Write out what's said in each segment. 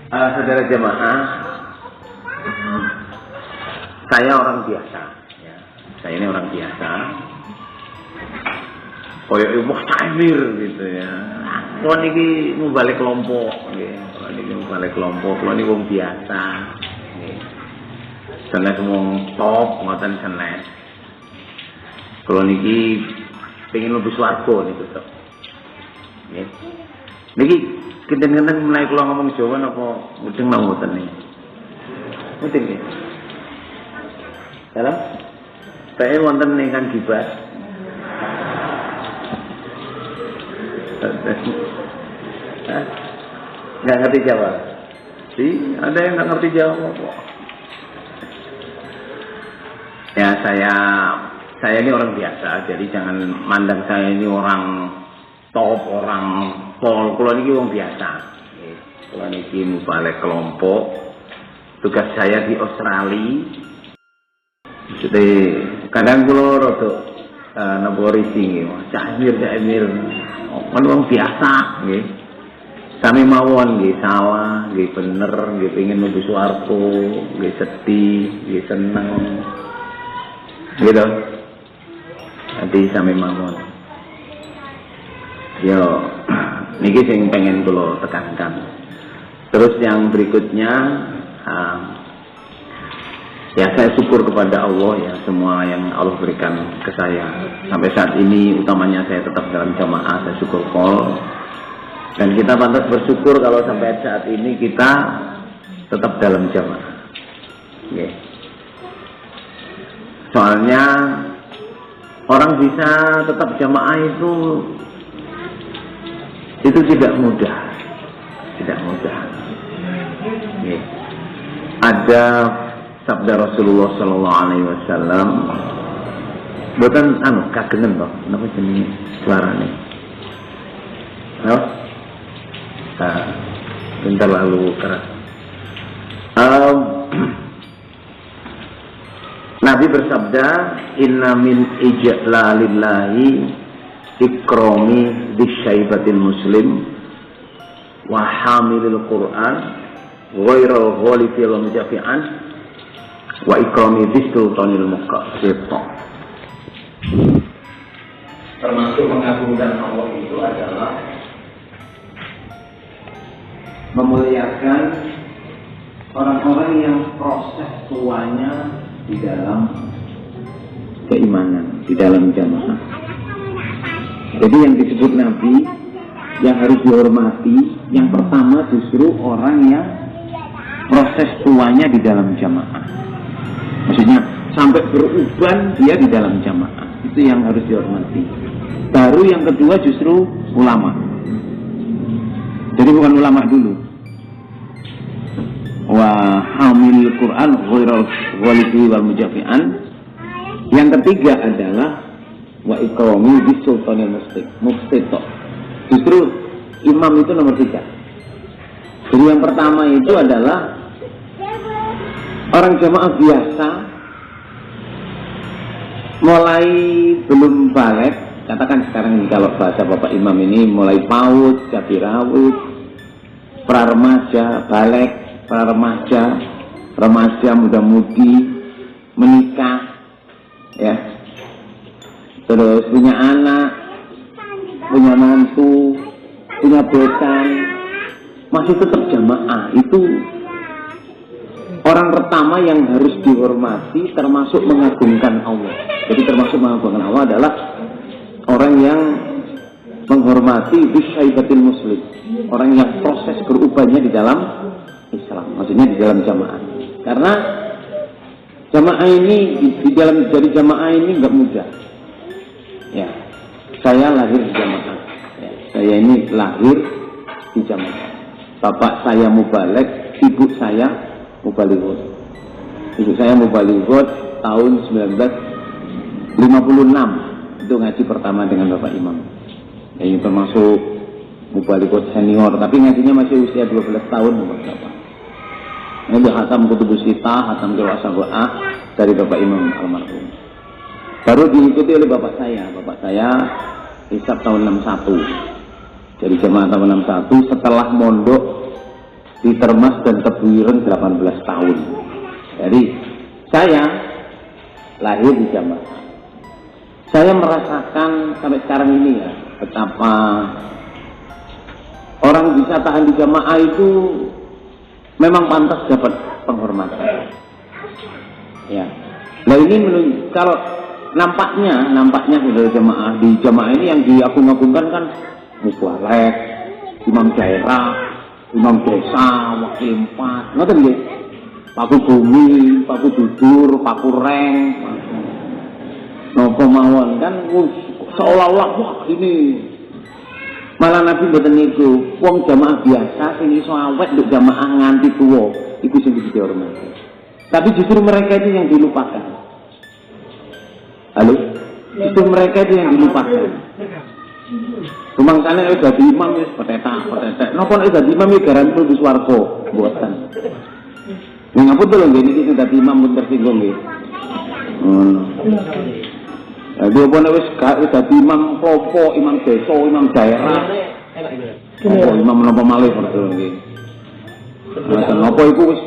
Saudara jemaah, saya orang biasa, ya. Saya ini orang biasa. Koyok ilmu takmir gitu ya. Kalau niki mau balik kelompok, kalau niki mau balik kelompok, kalau niki wong biasa. Senes wong top, ngoten senes. Kalau niki pengen lebih swarga niku tok. Nggih. Niki kinten-kinten mulai kula ngomong Jawa napa mudeng mboten niki. Mudeng nggih. Salah? Saya wonten ingkang gibah. Nggak ngerti Jawa. Ada yang nggak ngerti Jawa kok. Ya saya ini orang biasa, jadi jangan mandang saya ini orang top, orang pol. Kalau ini orang biasa. Kalau ini balik kelompok. Tugas saya di Australia. Jadi kadang kalau rodo nabori sing, cak emir. Kan orang biasa, nggih. Sami mawon nggih salah, nggih bener, nggih pengin nuju swarga, nggih sedih, nggih seneng. Gitu. Nanti sami mawon. Yo, niki sing pengen kula tekankan. Terus yang berikutnya, ya saya syukur kepada Allah ya semua yang Allah berikan ke saya. Sampai saat ini utamanya saya tetap dalam jamaah, saya syukur kol. Dan kita pantas bersyukur kalau sampai saat ini kita tetap dalam jamaah. Yeah. Soalnya orang bisa tetap jamaah itu tidak mudah. Tidak mudah. Yeah. Ada sabda Rasulullah sallallahu alaihi wasallam, boten kagenan toh, napa jenenge suarane? Bentar lalu keras. Nabi bersabda, inna min ijlalillahi ikrami bisyaibatil muslim wa hamilil Qur'an ghairal ghalifi wal mujafi'an wa ikrami bisultanil muqassir. Termasuk mengagungkan Allah itu adalah memuliakan orang-orang yang proses tuanya di dalam keimanan, di dalam jamaah. Jadi yang disebut Nabi yang harus dihormati, yang pertama justru orang yang proses tuanya di dalam jamaah. Maksudnya sampai beruban dia di dalam jamaah, itu yang harus dihormati. Baru yang kedua justru ulama. Jadi bukan ulama dulu. Wa hamil Quran ghairal ghalifi wal mujafi'an. Yang ketiga adalah wa ikrami bisultanil muqsito. Justru imam itu nomor 3. Jadi yang pertama itu adalah orang jamaah biasa, mulai belum balik, katakan sekarang kalau bahasa Bapak Imam ini mulai PAUD, cabai rawit, praremaja, balik, praremaja, remaja, muda-mudi, menikah, ya, terus punya anak, punya mantu, punya besan, masih tetap jamaah. Itu orang pertama yang harus dihormati, termasuk mengagungkan Allah. Jadi termasuk mengagungkan Allah adalah orang yang menghormati bisyaibatil muslim, orang yang proses berubahnya di dalam Islam, maksudnya di dalam jamaah. Karena jamaah ini di dalam jadi jamaah ini nggak mudah. Ya, saya lahir di jamaah. Ya, saya ini lahir di jamaah. Bapak saya mubalek, ibu saya mubalighot. Ibu saya mubalighot tahun 1956. Itu ngaji pertama dengan Bapak Imam. Ya, ini termasuk mubalighot senior, tapi ngajinya masih usia 12 tahun Bapak. Ini hatam kutubus sita, hatam qiraah sab'ah dari Bapak Imam almarhum. Baru diikuti oleh bapak saya. Bapak saya hisab tahun 61. Jadi jamaah tahun 61 setelah mondok di Termas dan Tebuireng 18 tahun. Jadi saya lahir di jamaah. Saya merasakan sampai sekarang ini ya, betapa orang bisa tahan di jamaah itu memang pantas dapat penghormatan. Ya. Nah ini kalau nampaknya saudara jamaah, di jamaah ini yang diagung-agungkan kan mubalek, imam daerah, imam desa, wakil 4, ngoten nggih. Paku bumi, paku dudur, paku reng, napa mawon kan seolah-olah wah ini. Malah Nabi mboten niku, wong jamaah biasa sing iso awet nduk jamaah nganti tuwa, iku sing dihormati. Tapi justru mereka itu yang dilupakan. Halo? Justru mereka itu yang dilupakan. Rumangkane nek dadi imam wis petetak. Napa nek dadi imam iki garanti mlebu swarga? Mboten. Ning ngapun to lho nggih niki sing dadi imam pun tersinggung nggih. Ngono. Jadi apa nek wis dadi imam klopo, imam desa, imam daerah. Oh, imam napa malih to nggih. Napa iku wis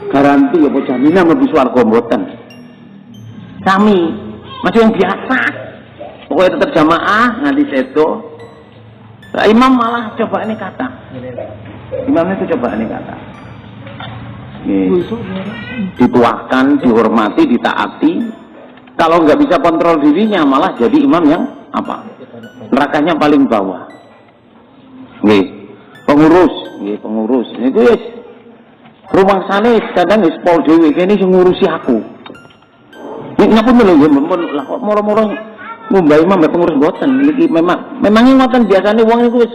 garansi apa jaminan mlebu swarga mboten. Kami masih yang biasa. Pokoknya tetap jamaah nganti sedo. Nah, imam malah coba ini kata. Imamnya itu coba ini kata. Dituakan, dihormati, ditaati. Kalau nggak bisa kontrol dirinya malah jadi imam yang apa? Nerakanya paling bawah. Nih, pengurus. Itu ya rumah sana kadang wis pol dhewe kene sing ngurusi aku. Nek ngapun lho ya lah kok moro-moro ngumbai imam pengurus boten iki memangnya ngoten biasane wong iku wis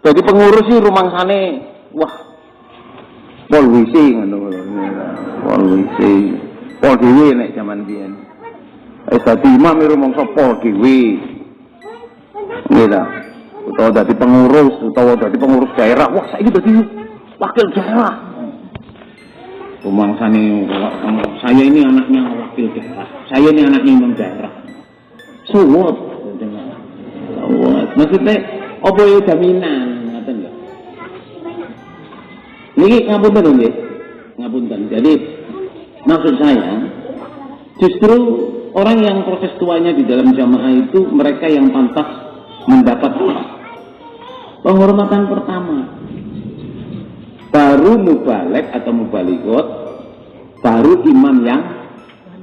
dadi pengurus iki rumangsane wah pol WC ngono pol WC pol dhewe nek jaman biyen wis dadi imam rumangsa pol dhewe nggih ta utawa dadi pengurus daerah wah saiki dadi wakil daerah. Rumangsane saya ini anaknya wakil daerah, saya ini anaknya imam daerah. Suwot, maksudnya apa ya jaminan, ngaten nggak? Ini ngapunten nggih, ngapunten. Jadi maksud saya, justru orang yang proses tuanya di dalam jamaah itu mereka yang pantas mendapat penghormatan pertama. Baru mubalek atau mubaligot, baru imam yang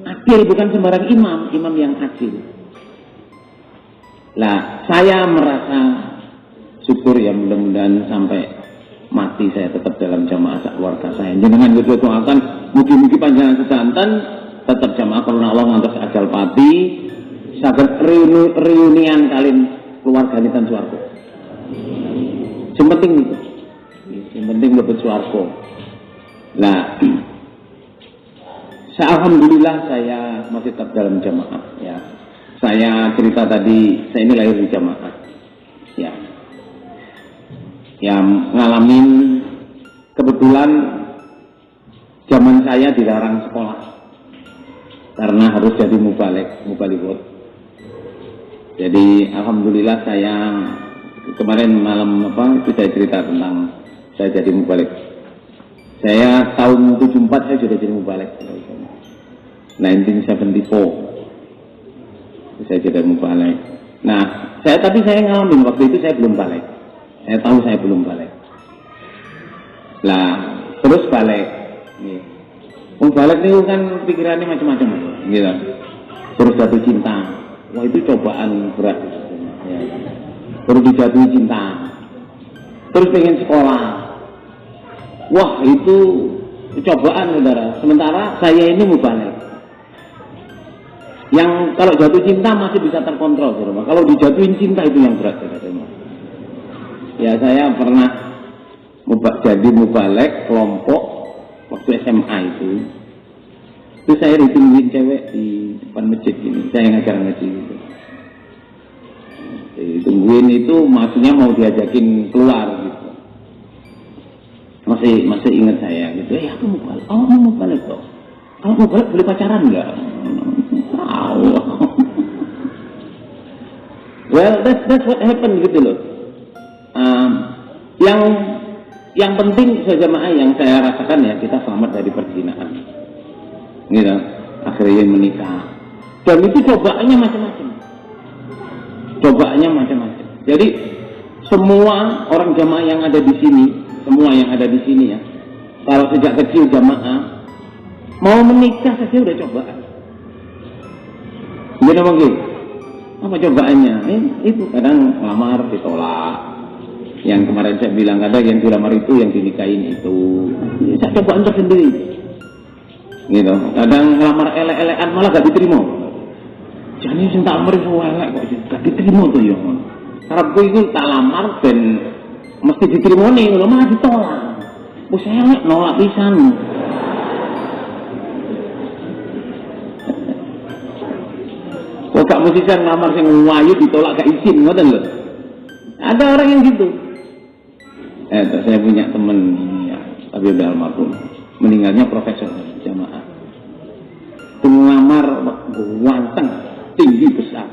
adil, bukan sembarang imam yang adil. Lah, saya merasa syukur ya mudah-mudahan sampai mati saya tetap dalam jamaah keluarga saya. Jenengan kita doakan mugi-mugi panjenengan sedanten tetap jamaah karena Allah ngantos ajal pati, saged reunian kalian keluarga nitan swarga. Yang penting itu. Yang penting dapat swarga. Nah, alhamdulillah saya masih tetap dalam jamaah. Ya, saya cerita tadi, saya ini lahir di jamaah. Ya, yang ngalamin kebetulan zaman saya dilarang sekolah karena harus jadi mubalighot. Jadi alhamdulillah saya kemarin malam itu saya cerita tentang saya jadi mubalik. Saya tahun 74 saya sudah jadi mubalik. 1974 saya jadi mubalik. Nah, tapi saya ngalamin waktu itu saya belum balik. Saya tahu saya belum balik. Lah, terus balik. Mubalik itu kan pikirannya macam-macam, gitu. Terus jatuh cinta. Wah itu cobaan berat. Ya. Terus dijatuhi cinta. Terus pengen sekolah. Wah itu cobaan saudara. Sementara saya ini mubalik. Yang kalau jatuh cinta masih bisa terkontrol saudara. Kalau dijatuhin cinta itu yang berat saudara. Ya saya pernah jadi mubalik kelompok waktu SMA itu. Itu saya ditungguin cewek di depan masjid ini. Saya ngajar ngaji gitu. Ditungguin itu maksudnya mau diajakin keluar gitu. Masih ingat saya gitu. Ya aku mau balik. Oh mau balik kok. Kalau mau balik boleh pacaran nggak? Tahu. Well that's what happened gitu loh. Yang penting jamaah yang saya rasakan ya, kita selamat dari perzinahan. Gitu. Akhirnya menikah. Dan itu cobaannya macam-macam. Cobaannya macam-macam. Jadi semua orang jamaah yang ada di sini, semua yang ada di sini ya, kalau sejak kecil jamaah mau menikah saja udah cobaan. Gimana mungkin? Apa cobaannya? Itu kadang lamar ditolak. Yang kemarin saya bilang ada yang dilamar itu, yang dinikahin itu. Saya cobaan tersendiri. Gitu. Kadang ngelamar elek-elekan malah gak diterima. Jadi sing tak lamar iso elek kok gak diterima tuh ya. Karepku iku tak lamar ben mesti diterima nih, ngono malah ditolak. Wis elek nolak pisan. Kok gak mesti sing ngelamar sing wayu ditolak gak izin ngoten lho. Ada orang yang gitu. Saya punya teman ya, tapi udah almarhum. Meninggalnya profesor jamaah. Ngelamar ganteng, tinggi besar.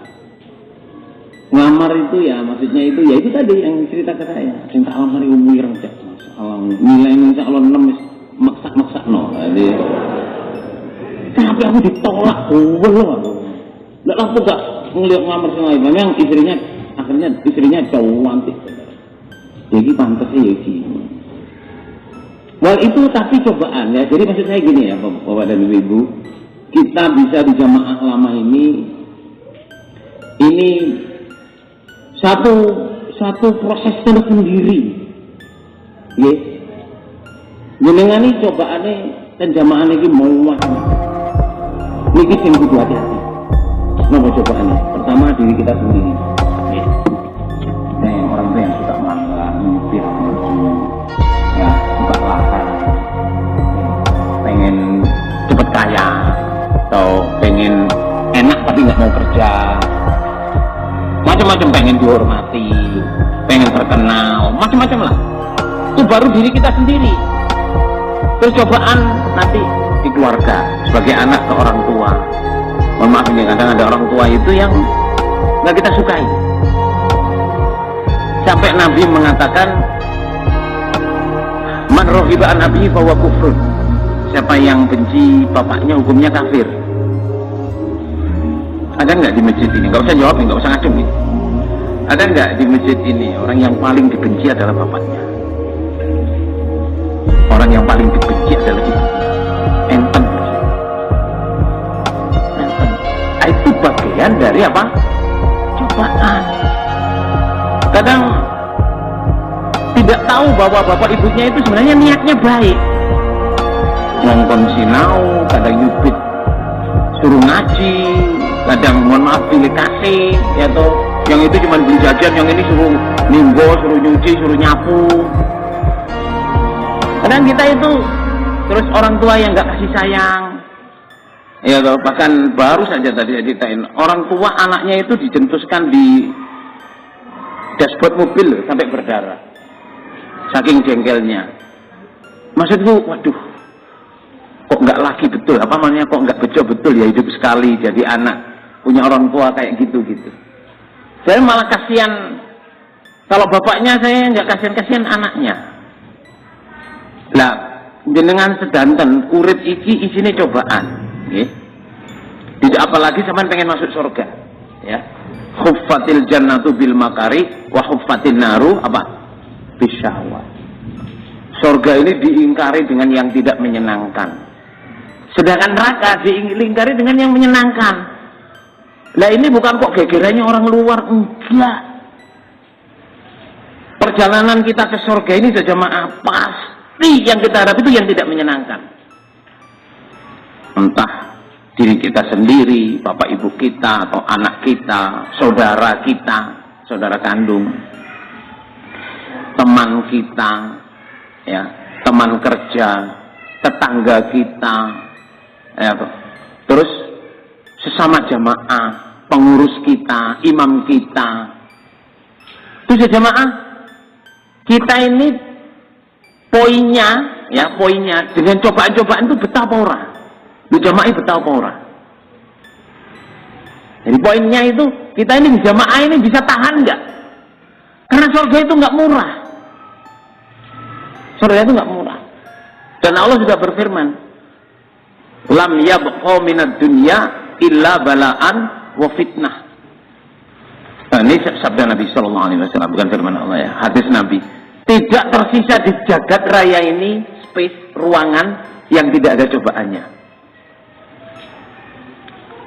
Ngelamar itu ya maksudnya itu ya itu tadi yang cerita ke saya. Sing tak lamar iku mireng cek. Masalah nilai insyaallah 6 maksa-maksa no. Jadi tapi aku ditolak loh. Lah aku gak ngeliat ngelamar sing lain. Memang akhirnya istrinya cantik. Jadi pantasnya ya gini. Wah itu tapi cobaan ya. Jadi maksud saya gini ya Bapak dan Ibu, kita bisa di jamaah lama ini satu proses tersendiri. Ya. Jenengan ini cobaannya dan jamaah ini mau niki sing kudu hati-hati. Napa cobaannya? Pertama diri kita sendiri. Orang tua yang suka melanggar, mimpi ya suka lakar, pengen cepet kaya atau pengen enak tapi nggak mau kerja, macam-macam, pengen dihormati, pengen terkenal, macam-macam lah. Itu baru diri kita sendiri. Terus cobaan nanti di keluarga sebagai anak ke orang tua. Mohon maaf ini kadang ada orang tua itu yang nggak kita sukai. Sampai Nabi mengatakan man rohiba an abihi fahuwa kufrun. Siapa yang benci bapaknya hukumnya kafir. Ada nggak di masjid ini? Nggak usah jawab, nggak usah ngadem nih. Ada nggak di masjid ini orang yang paling dibenci adalah bapaknya? Orang yang paling dibenci adalah ibunya. Enten. Itu bagian dari apa? Cobaan. Kadang tidak tahu bahwa bapak ibunya itu sebenarnya niatnya baik. Ngongkon sinau, kadang nyubit suruh ngaji, kadang mohon maaf pilih kasih, ya toh. Yang itu cuma beli jajan, yang ini suruh nimbo, suruh nyuci, suruh nyapu. Kadang kita itu terus orang tua yang nggak kasih sayang. Ya toh, bahkan baru saja tadi saya ceritain, orang tua anaknya itu dijentuskan di dashboard mobil sampai berdarah, saking jengkelnya. Maksudku, waduh, kok nggak laki betul? Apa namanya kok nggak bejo betul ya hidup sekali jadi anak punya orang tua kayak gitu. Saya malah kasihan kalau bapaknya, saya nggak kasihan anaknya. Lah, jenengan sedanten urip iki isine cobaan, nggih. Tidak apalagi sampean pengen masuk surga, ya. Khuffatil jannatu bil makari wa khuffatin naru apa? Bisyahwat. Surga ini diingkari dengan yang tidak menyenangkan. Sedangkan neraka diingkari dengan yang menyenangkan. Lah ini bukan kok gegerannya orang luar, enggak. Perjalanan kita ke surga ini sejamaah pasti yang kita harap itu yang tidak menyenangkan. Entah diri kita sendiri, bapak ibu kita, atau anak kita, saudara kita, saudara kandung, teman kita, ya, teman kerja, tetangga kita, ya, terus sesama jamaah, pengurus kita, imam kita. Itu jamaah kita ini poinnya, ya poinnya dengan cobaan-cobaan itu betapa orang. Jamaah betapa orang. Jadi poinnya itu kita ini jamaah ini bisa tahan nggak? Karena surga itu nggak murah. Surga itu nggak murah. Dan Allah juga berfirman, lam yabqa minad dunya illa bala'an wa fitnah. Nah, ini sabda Nabi Sallallahu Alaihi Wasallam, bukan firman Allah ya, hadis Nabi. Tidak tersisa di jagat raya ini space, ruangan yang tidak ada cobaannya.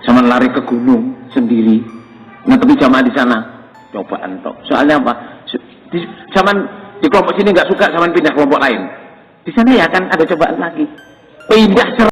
Sama lari ke gunung sendiri, nah tapi jamaah di sana cobaan toh. Soalnya apa? Di kelompok sini nggak suka, sama pindah kelompok lain. Di sana ya kan ada cobaan lagi. Pindah